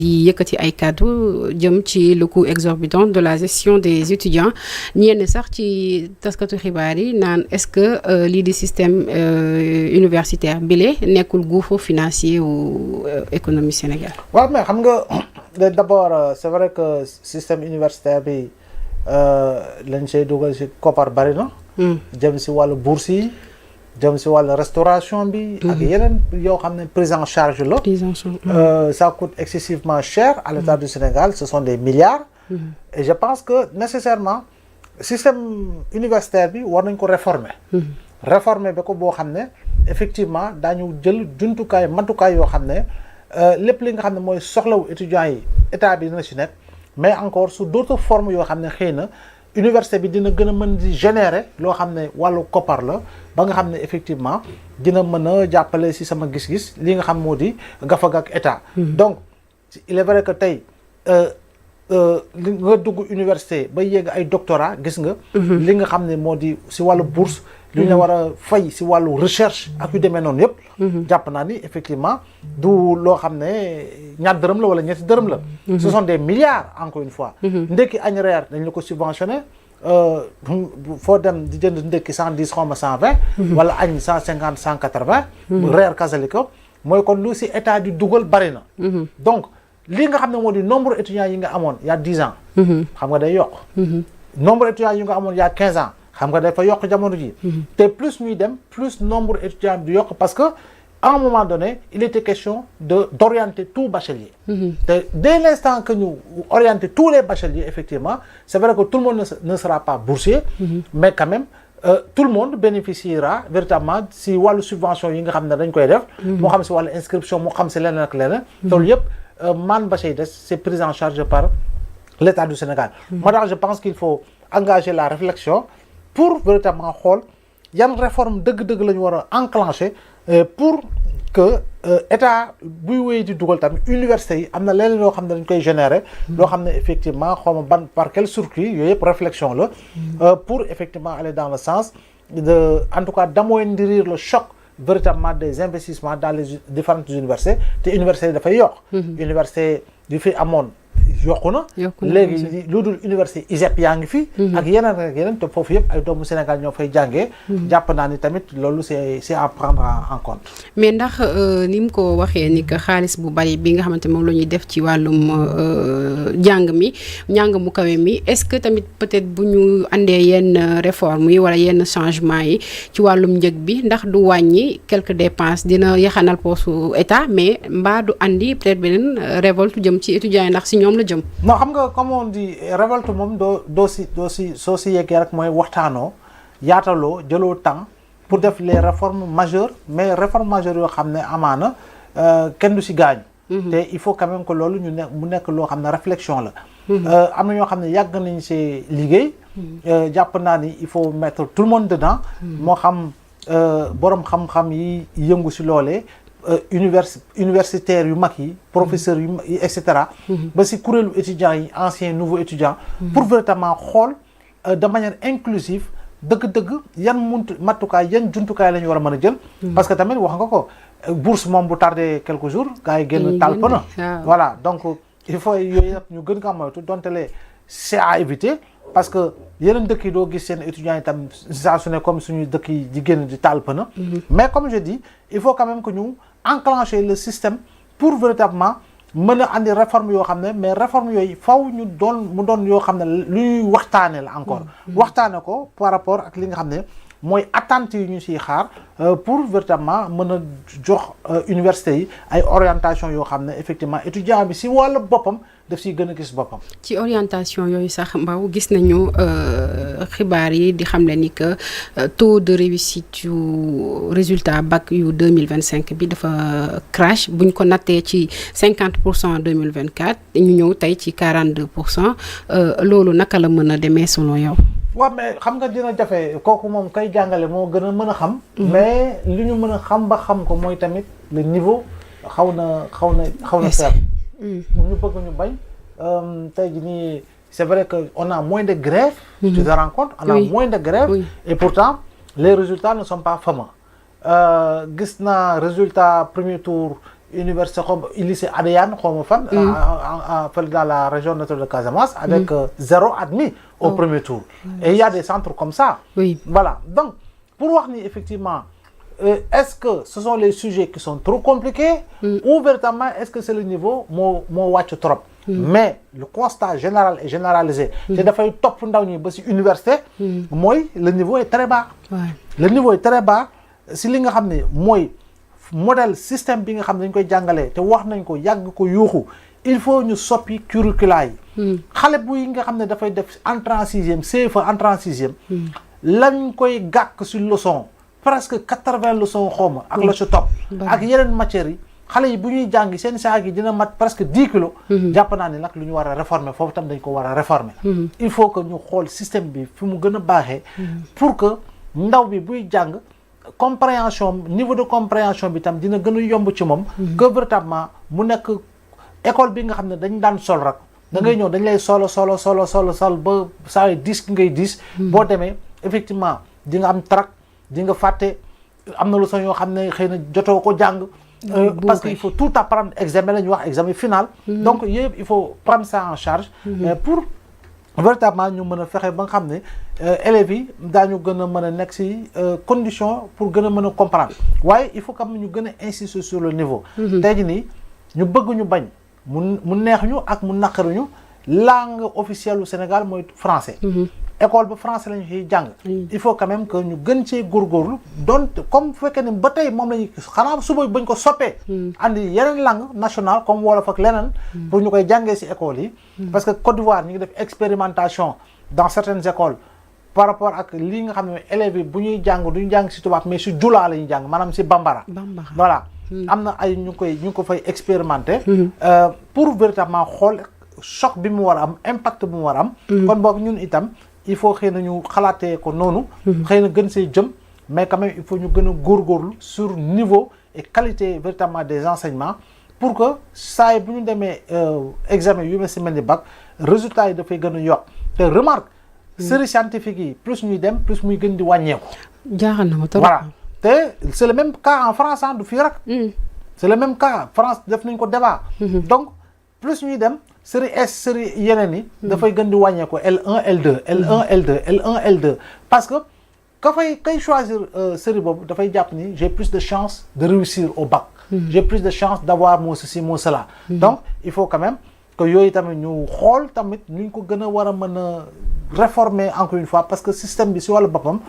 di yëkkati ay kàddu jëm ci le coût exorbitant de la gestion des étudiants ñenn sax ci taskatu xibaar yi naan est-ce que lii di système universitaire bile nekkul gouffre financier wu économie Sénégal. waaw mais xam nga d'abord c'est vrai que système universitaire bi lañ see dugal si koppar bari na. jëm si wàllu bourse yi. jëm si wàllu restauration bi. ak yeneen yoo xam ne prise en charge la. Ça coûte excessivement cher à l'État du Sénégal, ce sont des milliards. Et je pense que nécessairement système universitaire bi war nañ ko réformer. Réformer ba ko boo xam ne effectivement daañu jël jumtukaay matukaay yoo xam ne lépp li nga xam ne mooy soxlawu étudiants yi état bi dina si nekk mais encore sous d'autres formes yoo xam ne xëy na université bi dina gën a mën di générer loo xam ne wàllu koppar la ba nga xam ne effectivement dina mën a jàppale si sama gis-gis li nga xam moo di gafag ak état. Donc il est vrai que tey li nga dugg université ba yegg ay doctorat gis nga. li nga xam ne moo di si wàllu bourse. li ñu la war a fay si wàllu recherche ak yu demee noonu yëpp. jàpp naa ni effectivement du loo xam ne ñaar dërëm la wala ñetti dërëm la. ce sont des milliards encore une fois. ndekki añ reer dañ la ko subventionné foo dem di jënd ndekki 110 xaw ma 120. wala añ 150 180. reer kasaliko mooy kon lu si état di dugal bari na. donc li nga xam ne moo di nombre étudiants yi nga amoon il y a 10 ans. xam nga day yokk. nombre étudiants yi nga amoon il y a 15 ans. xam nga dafa yokk jamono ji te plus ñuy dem plus nombre étudiants di yokk parce que à un moment donné il était question d'orienter tout bachelier te dès l'instant que ñu orienter tous les bacheliers effectivement c'est vrai que tout le monde ne sera pas boursier mais quand même tout le monde bénéficiera véritablement si wàllu subvention yi nga xam ne dañ koy def moo xam si wàllu inscription moo xam si leneen ak leneen loolu yëpp man ba say des c'est pris en charge par l'État du Sénégal moo tax je pense qu'il faut engager la réflexion pour véritablement xool yan réforme dëgg-dëgg la ñu war a enclencher pour que état buy wéy di dugal tamit université yi am na leneen loo xam ne dañ koy générer loo xam ne effectivement xaw ma ban par quel circuit yooyu yëpp réflexion la pour effectivement aller dans le sens de en tout cas d'amoindrir le choc véritablement des investissements dans les différentes universités te université yi dafay yokk université di fi amoon yokku na léegi lu dul université ISEP yaa ngi fi ak yeneen te foofu yëpp ay doomu Sénégal ñoo fay jàngee jàpp naa ni tamit loolu c'est à prendre en compte mais ndax ni mu ko waxee ni que xaalis bu bari bi nga xamante moom la ñuy def ci wàllum njàng mu kawe mi est-ce que tamit peut-être bu ñu andee yenn réformes yi wala yenn changements yi ci wàllum njëg bi ndax du wàññi quelques dépenses dina yaxanal poosu état mais mbaa du andi peut-être beneen révolte jëm ci étudiants yi ndax si ñoom la jëm. non xam nga comme on dit révolte moom doo si soo si yeggee rek mooy waxtaanoo yaataloo jëloo temps pour def les réformes majeures mais réformes majeures yoo xam ne amaana kenn du si gaañu. te il faut quand même que loolu mu nekk loo xam ne réflexion la. am na ñoo xam ne yàgg nañ see liggéey. jàpp naa ni il faut mettre tout le monde dedans. moo xam borom xam-xam yi yëngu si loolee. Universitaires yu mag yi professeurs yu et cetera ba si kuréelu étudiants yi anciens nouveaux étudiants pour véritablement xool de manière inclusive dëgg-dëgg yan matukaay yan jumtukaay la ñu war a mën a jël parce que tamit wax nga ko bourse moom bu tardé quelques jours gars yi génn talp na voilà donc il faut yooyu yëpp ñu gën ko moytu donte le c'est à éviter parce que yeneen dëkk yi doo gis seen étudiants yi tam saa su ne comme suñu dëkk yi di génn di talp na mais comme je dis il faut quand même que ñu enclencher le système pour véritablement mën a andi réforme yoo xam ne mais réforme yooyu faw ñu mu doon yoo xam ne lu ñuy waxtaane la encore waxtaane ko par rapport ak li nga xam ne mooy attentes yi ñu siy xaar pour véritablement mën a jox université yi ay orientation yoo xam ne effectivement étudiant bi si wàllu boppam daf siy gën a gis boppam. ci orientation yooyu sax Mbaw gis nañu xibaar yi di xamle ni que taux de réussite yu résultat bac yu 2025 bi dafa crash buñ ko nattee ci 50% 2024 ñu ñëw tey ci 42% loolu naka la mën a demee selon yow. waaw mais xam nga dina jafe kooku moom kay jàngale moo gën a mën a xam. mais li ñu mën a xam ba xam ko mooy tamit le niveau xaw na faible. ñu bëgg ñu bañ tey jii nii c'est vrai que on a moins de grèves. tu te rends compte on a moins de grèves. et pourtant les résultats ne sont pas fameux. Gis naa résultat premier tour université comme lycée Adéane xaw ma fan. Dans la région naturelle de Casamance. avec 0 admis au premier tour. Et il y a des centres comme ça. Oui. Voilà donc pour wax ni effectivement est-ce que ce sont les sujets qui sont trop compliqués. ou véritablement est-ce que c'est le niveau moo wàcc trop. mais le constat général et généralisé. te dafay topp ndaw ñi ba ci université. mooy le niveau est très bas. le niveau est très bas si li nga xam ne mooy modèle système bi nga xam ne dañ koy jàngalee te wax nañ ko yàgg ko yuuxu il faut ñu soppi curricula yi. xale bu yi nga xam ne dafay def entrée en sixième CFEE entrée en sixième. lañ koy gàkk ci leçon presque 80 leçons xawma ak la ci topp. ak yeneen matières yi. xale yi bu ñuy jàngi seen saag yi dina mat presque 10 kilos. jàpp naa ne nag lu ñu war a réformer foofu tam dañ ko war a réformer. il faut que ñu xool système bi fi mu gën a baaxee. pour que ndaw bi buy jàng compréhension niveau de compréhension bi tam dina gën a yomb ci moom. que véritablement mu nekk école bi nga xam ne dañ daan sol rek. da ngay ñëw dañ lay sol ba saa yu 10 ki ngay 10. boo demee effectivement di nga am trac di nga fàtte am na leçon yoo xam ne xëy na jotoo ko jàng. parce que il faut tout apprendre examen la ñuy wax examen final. donc yëpp il faut prendre ça en charge. pour véritablement ñu mën a fexe ba nga xam ne élèves yi daañu gën a mën a nekk ci condition pour gën a mën a comprendre waaye il faut quand même ñu gën a insister sur le niveau. tey jii nii ñu bëgg ñu bañ mu neex ñu ak mu naqaruñu langue officielle du Sénégal mooy français. école ba français lañu ciy jàng. il faut quand même que ñu gën cee góorgóorlu donc comme fekkee ne ba tey moom lañu xanaa suba bañ ko soppee. andi yeneen langue nationale comme wolof ak leneen. pour ñu koy jàngee ci école yi. parce que Côte d'Ivoire ñu ngi def expérimentation dans certaines écoles par rapport ak lii nga xam ne élèves yi bu ñuy jàng duñu jàng ci tubaab mais ci jula la ñuy jàng maanaam ci bambara. voilà am na ay ñu ko fay expérimenter. pour véritablement xool choc bi mu war a am impact bi mu war a am. kon boog ñun itam. il faut xëy na ñu xalaatee ko noonu. xëy na gën see jëm mais quand même il faut ñu gën a góorgóorlu sur niveau et qualité véritablement des enseignements pour que saa yi bu ñu demee examen yu mel ni bac résultats yi dafay gën a yokk te remarque. série scientifique yi plus ñuy dem plus muy gën di wàññeeku. jaaxal na ma trop. voilà te c'est le même cas en France du fii rek. c'est le même cas France def nañ ko débat. donc plus ñuy dem. série S série yeneen yi. dafay gën di wàññeeku L1 L2 L1 L2 L1 L2 parce que kay choisir série boobu dafay jàpp ni j'ai plus de chance de réussir au bac. j'ai plus de chance d'avoir mon ceci mon cela. donc il faut quand même que yooyu tamit ñu xool tamit ñu ko gën a war a mën a réformer encore une fois parce que système bi ci wàllu boppam.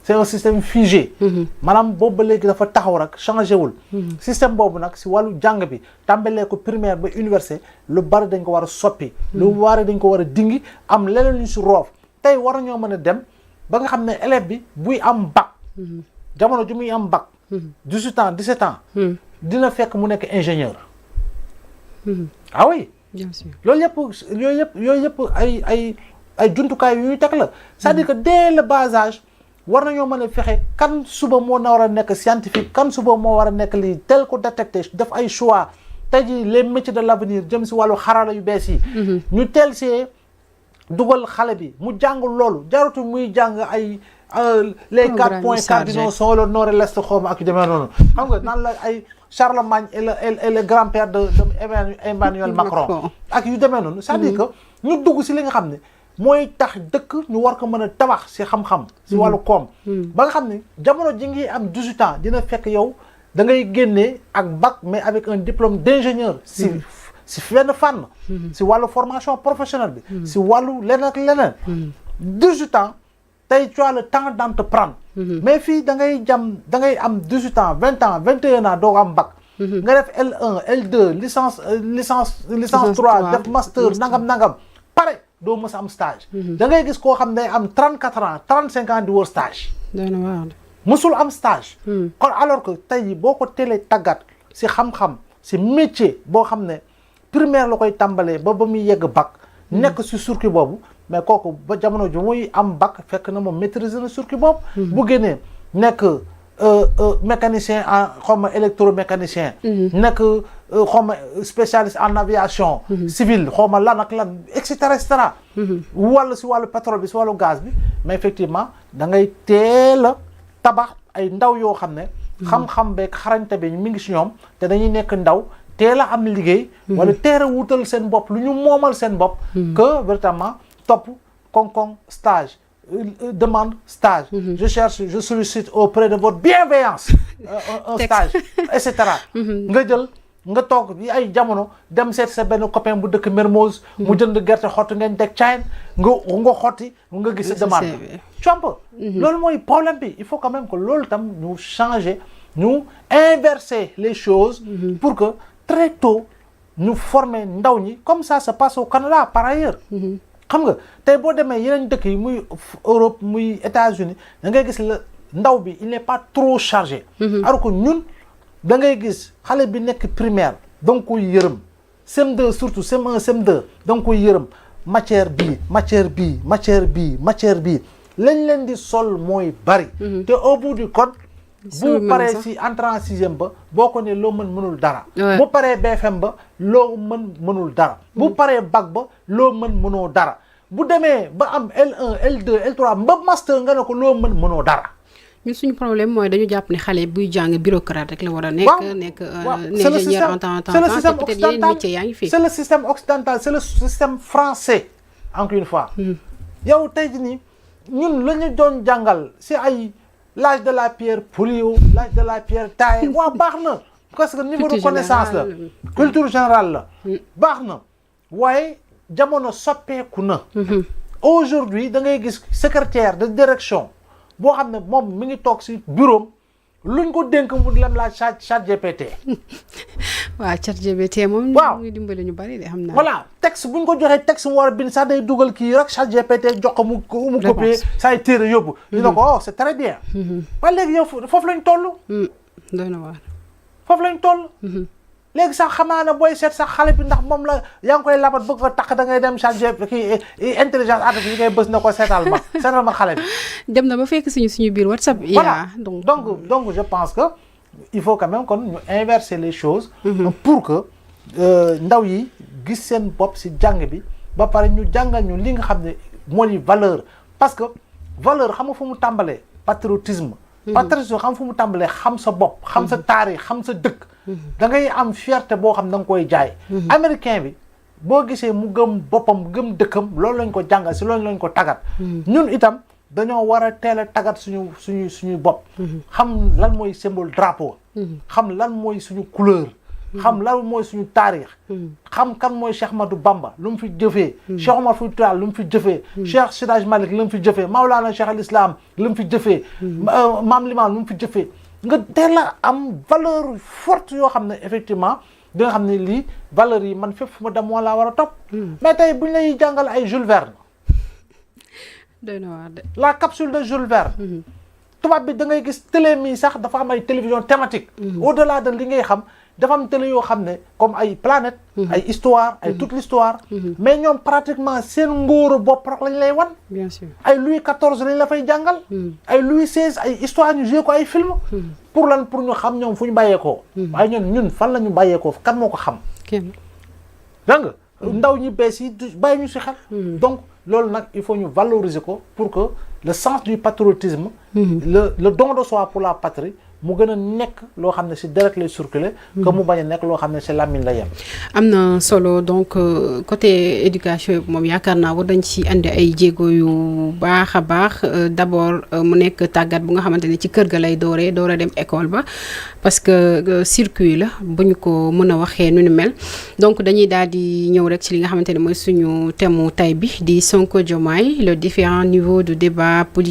c'est un système figé. maanaam boobu ba léegi dafa taxaw rek changé wul. système boobu nag ci wàllu jàng bi tàmbalee ko primaire ba université lu bari dañ ko war a soppi. lu bari dañ ko war a dingi am leneen lu ci roof tey war nañoo mën a dem ba nga xam ne élève bi buy am bac. jamono ju muy am bac. 18 ans 17 ans. dina fekk mu nekk ingénieur. ah oui. bien sûr yooyu yëpp ay jumtukaay yu ñuy teg la. c'est-à-dire que dès le bas âge. war nañoo mën a fexe kan suba moo na war a nekk scientifique kan suba moo war a nekk lii tel ko détecté def ay choix tey jii les métiers de l'avenir jëm ci wàllu xarala yu bees yi. ñu teel see dugal xale bi mu jàng loolu jarutu muy jàng ay les 4 points cardinaux sont le nord et l'est xawma ak yu demee noonu. xam nga naan la ay Charlemagne et le grand-père de Emmanuel Macron ak yu demee noonu. c'est-à-dire que ñu dugg ci li nga xam ne. mooy tax dëkk ñu war ko mën a tabax ci xam-xam ci wàllu koom ba nga xam ne jamono ji ngi am 18 ans dina fekk yow da ngay génnee ak bac mais avec un diplôme d'ingénieur ci benn fànn ci wàllu formation professionnelle bi ci wàllu leneen ak leneen 18 ans tey tu as le temps d'entreprendre mais fii da ngay am 18 ans 20 ans 21 ans doo am bac nga def L1 L2 licence 3 def master nangam pare doo mës a am stage. da ngay gis koo xam ne am 34 ans 35 ans di wër stage. mësul am stage. kon alors que tey boo ko teelee tàggat ci xam-xam ci métier boo xam ne primaire la koy tàmbalee ba muy yegg bac. nekk ci circuit boobu mais kooku ba jamono ju muy am bac fekk na moom maîtriser na circuit boobu. bu génnee nekk mécanicien en xawma électromécanicien. nekk xawma spécialiste en aviation. civile xawma lan ak lan et cetera. wala ci wàllu pétrole bi ci wàllu gaz bi mais effectivement da ngay teel a tabax ay ndaw yoo xam ne. xam-xam beeg xarañte bi mi ngi ci ñoom te dañuy nekk ndaw teel a am liggéey. wala teel a wutal seen bopp lu ñu moomal seen bopp. que véritablement topp koŋ-koŋ stage. Demande stage. Je sollicite auprès de votre bienveillance un stage et cetera. nga jël nga toog bi ay jamono dem seet sa benn copain bu dëkk Mermoz mu jënd gerte xotti ngeen teg caay nga xotti nga gis sa demande. tu vois loolu mooy problème bi il faut quand même que loolu tam ñu changer ñu inverser les choses. pour que très tôt ñu former ndaw ñi comme ça se passe au Canada par ailleurs. xam nga tey boo demee yeneen dëkk yi muy Europe muy États-Unis da ngay gis la ndaw bi il n'est pas trop chargé. alors que ñun da ngay gis xale bi nekk primaire da nga koy yërëm CM2 surtout CM1 CM2 da nga koy yërëm matière bii lañ leen di sol mooy bari. te au bout du compte. bu paree si entrée en sixième ba boo ko ne loo mënul dara. bu paree BFM ba loo mënul dara. bu paree bac ba loo mënoo dara. bu demee ba am L1 L2 L3 ba master nga ne ko loo mënoo dara. ñun suñu problème mooy dañu jàpp ne xale buy jàng bureaucrate rek la war a nekk. nekk ingénieur en temps peut-être yeneen métiers yaa ngi fi. c'est le système occidental c'est le système français encore une fois. yow tey jii nii ñun la ñu doon jàngal si ay l'âge de la pierre polio l'âge de la pierre taille waaw baax na. parce que niveau de connaissance la culture générale la. baax na waaye jamono soppeeku na. aujourd'hui da ngay gis secrétaire de direction. boo xam ne moom mi ngi toog si bureau luñ ko dénk mu lem laa chat GPT. waaw chat GPT moom. waaw mu ngi dimbali ñu bari de xam naa. voilà texte buñ ko joxee texte mu war a bind sax day dugal kii rek chat GPT jox ko mu copier say téere yóbbu. ñu ne ko oh c'est très bien. waaye léegi yow foofu lañ toll. doy na waar. foofu lañ toll. léegi sax xamaa ne booy seet sax xale bi ndax moom la yaa ngi koy labat bëgg ko takk da ngay dem chargé kii intelligence artificielle ngay bës na ko seetal ma xale bi. dem na ba fekk suñu biir WhatsApp. voilà donc je pense que il faut quand même kon ñu inverser les choses. pour que ndaw yi gis seen bopp si jàng bi ba pare ñu jàngal ñu li nga xam ne moo di valeur parce que valeur xam nga fu mu tàmbalee patriotisme. patriotisme xam fu mu tàmbalee xam sa bopp xam sa taarix xam sa dëkk. da ngay am fierté boo xam da nga koy jaay. américain bi boo gisee mu gëm boppam gëm dëkkam loolu lañ ko jàngal si loolu lañ ko tagat. ñun itam dañoo war a teel a tagat suñu bopp. xam lan mooy symbole drapeau. xam lan mooy suñu couleur. xam lan mooy suñu taarix. xam kan mooy Cheikh Ahmadou Bamba lu mu fi jëfee. Cheikh Omar Foutiyou Tall lu mu fi jëfee. Cheikh Siraj Malik lu mu fi jëfee Maulana Cheikh al Islam lu mu fi jëfee. Maam Limam lu mu fi jëfee. nga teel a am valeur forte yoo xam ne effectivement di nga xam ne lii valeurs yi man fépp fu ma dem moo laa war a topp. mais tey bu ñu lay jàngal ay Jules Verne. doy na waar de. la capsule de Jules Verne. tubaab bi da ngay gis télé mi sax dafa am ay télévision thématique. au-delà de li ngay xam dafa am télé yoo xam ne comme ay planète. ay histoire ay toute l'histoire. mais ñoom pratiquement seen ngóoru bopp rek lañ lay wan. bien sûr ay Louis XIV lañ la fay jàngal. ay Louis XVI ay histoire ñu joué ko ay film. pour lan pour ñu xam ñoom fu ñu bàyyeekoo. waaye ñun fan la ñu bàyyeekoo kan moo ko xam. kenn dégg nga ndaw ñi bees yi bàyyi ñu si xel. donc loolu nag il faut ñu valoriser ko pour que le sens du patriotisme. le don de soi pour la patrie. mu gën a nekk loo xam ne si deret lay circuler que mu bañ a nekk loo xam ne si làmmiñ la yem. am na solo donc côté éducation bi moom yaakaar naa war dañ ci andi ay jéego yu baax a baax d'abord mu nekk tàggat bu nga xamante ne ci kër ga lay dooree door a dem école ba parce que circuit la bu ñu ko mën a waxee nu ni mel donc dañuy daal di ñëw rek ci li nga xamante ne mooy suñu thème mu tay bi di Sonko Diomaye le différents niveaux de débat politique